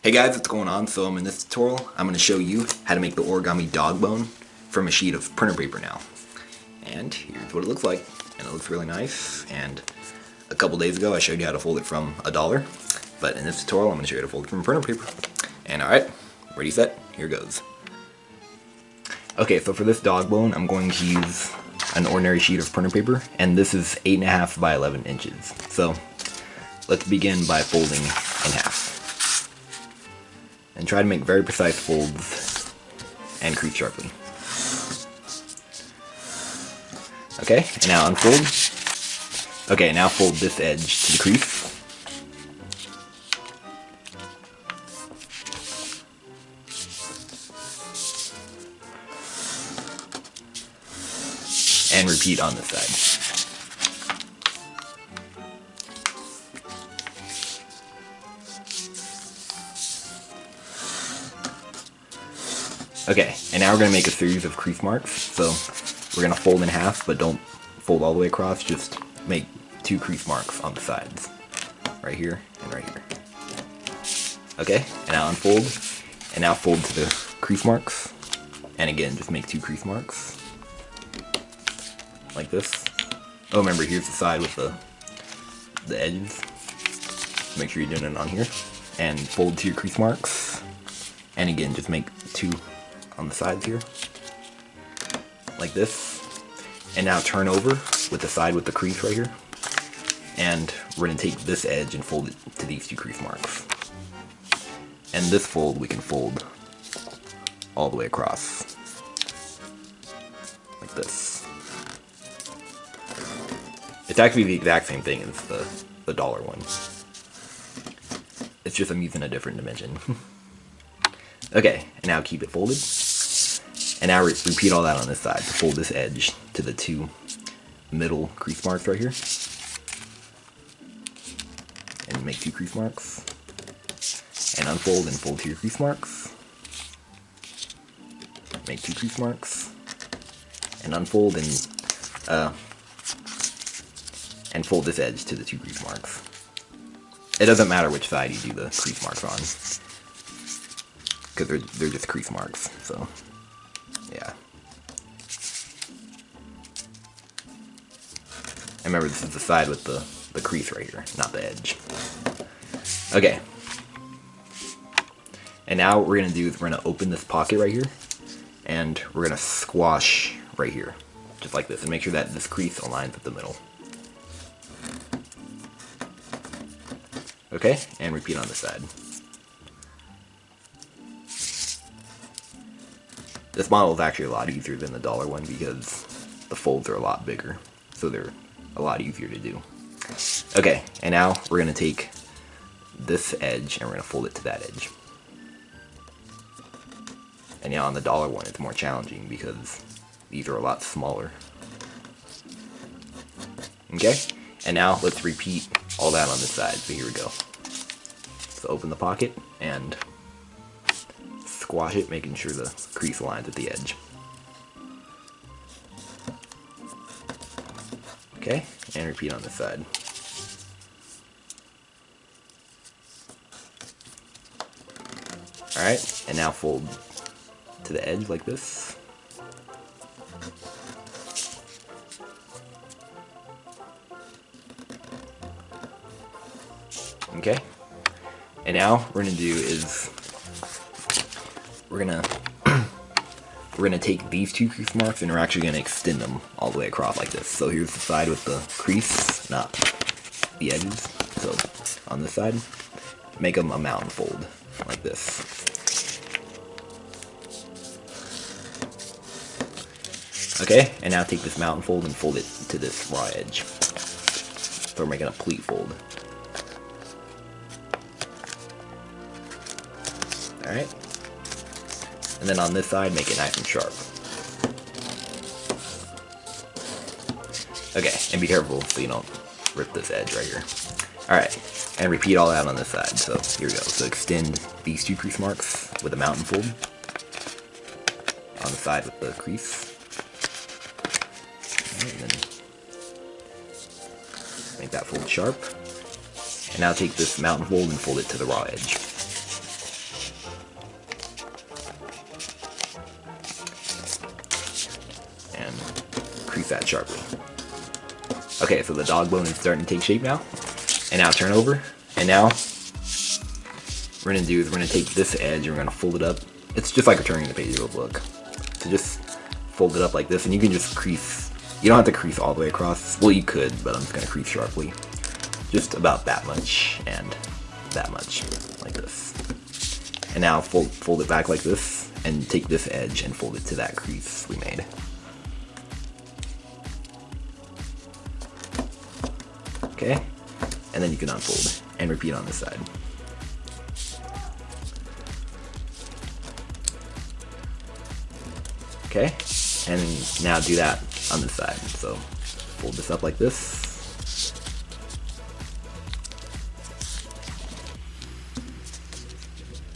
Hey guys, what's going on? So in this tutorial, I'm going to show you how to make the origami dog bone from a sheet of printer paper now. And here's what it looks like. And it looks really nice. And a couple days ago I showed you how to fold it from $1. But in this tutorial I'm going to show you how to fold it from printer paper. And alright, ready, set, here goes. Okay, so for this dog bone I'm going to use an ordinary sheet of printer paper. And this is 8.5 by 11 inches. So let's begin by folding in half. And try to make very precise folds and crease sharply. Okay, and now unfold. Okay, now fold this edge to the crease. And repeat on this side. Okay, and now we're going to make a series of crease marks. So we're going to fold in half, but don't fold all the way across, just make 2 crease marks on the sides. Right here and right here. Okay, and now unfold, and now fold to the crease marks. And again, just make 2 crease marks. Like this. Oh, remember, here's the side with the edges. Make sure you're doing it on here. And fold to your crease marks. And again, just make 2 on the sides here, like this, and now turn over with the side with the crease right here, and we're going to take this edge and fold it to these 2 crease marks, and this fold we can fold all the way across, like this. It's actually the exact same thing as the dollar one, it's just I'm using a different dimension. Okay, and now keep it folded. And now repeat all that on this side to fold this edge to the 2 middle crease marks right here. And make 2 crease marks. And unfold and fold to your crease marks. Make 2 crease marks. And unfold and fold this edge to the 2 crease marks. It doesn't matter which side you do the crease marks on, because they're just crease marks, so yeah. And remember, this is the side with the crease right here, not the edge. Okay. And now what we're going to do is we're going to open this pocket right here, and we're going to squash right here, just like this, and make sure that this crease aligns with the middle. Okay, and repeat on this side. This model is actually a lot easier than the dollar one because the folds are a lot bigger, so they're a lot easier to do. Okay, and now we're going to take this edge and we're going to fold it to that edge. And yeah, on the dollar one it's more challenging because these are a lot smaller. Okay, and now let's repeat all that on this side, so here we go. So open the pocket and squash it, making sure the crease aligns with the edge. Okay, and repeat on this side. Alright, and now fold to the edge like this. Okay, and now what we're going to do is we're gonna take these 2 crease marks and we're actually gonna extend them all the way across like this. So here's the side with the crease, not the edges. So on this side, make them a mountain fold like this. Okay, and now take this mountain fold and fold it to this raw edge. So we're making a pleat fold. Alright. And then on this side, make it nice and sharp. Okay, and be careful so you don't rip this edge right here. Alright, and repeat all that on this side. So here we go. So extend these 2 crease marks with a mountain fold on the side with the crease. And then make that fold sharp. And now take this mountain fold and fold it to the raw edge. crease that sharply. Okay, so the dog bone is starting to take shape now. And now turn over. And now, what we're going to do is we're going to take this edge and we're going to fold it up. It's just like a turning the page look. So just fold it up like this, and you can just crease. You don't have to crease all the way across. Well, you could, but I'm just going to crease sharply. Just about that much and that much, like this. And now fold it back like this, and take this edge and fold it to that crease we made. Okay, and then you can unfold and repeat on this side. Okay, and now do that on this side. So fold this up like this.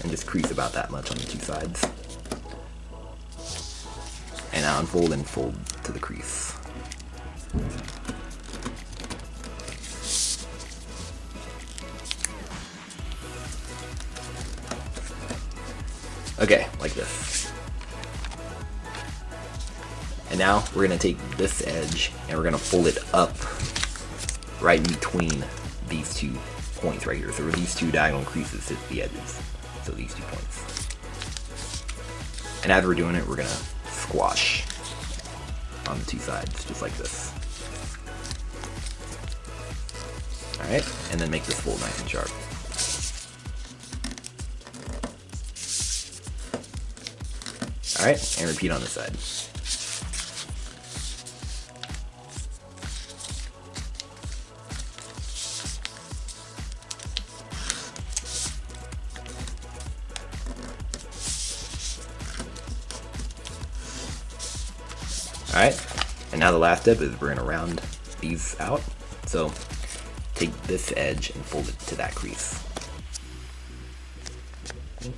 And just crease about that much on the two sides. And now unfold and fold to the crease. Okay, like this. And now we're going to take this edge and we're going to fold it up right in between these 2 points right here. So these 2 diagonal creases hit the edges. So these 2 points. And as we're doing it, we're going to squash on the 2 sides, just like this. Alright, and then make this fold nice and sharp. Alright, and repeat on this side. Alright, and now the last step is we're going to round these out. So take this edge and fold it to that crease.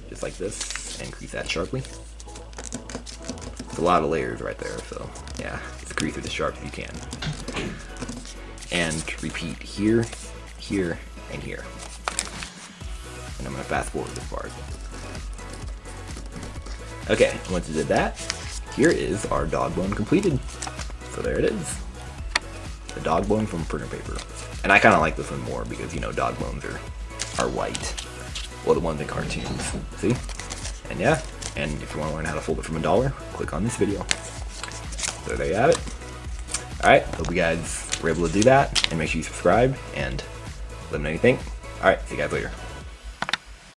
Just like this, and crease that sharply. It's a lot of layers right there, so yeah, just crease it as sharp as you can. And repeat here, here, and here. And I'm going to fast forward this part. Okay, once you did that, here is our dog bone completed. So there it is. The dog bone from printer paper. And I kind of like this one more because, you know, dog bones are white. Well, the ones in cartoons. See? And yeah, and if you want to learn how to fold it from $1, click on this video. So there you have it. Alright, hope you guys were able to do that. And make sure you subscribe and let me know what you think. Alright, see you guys later.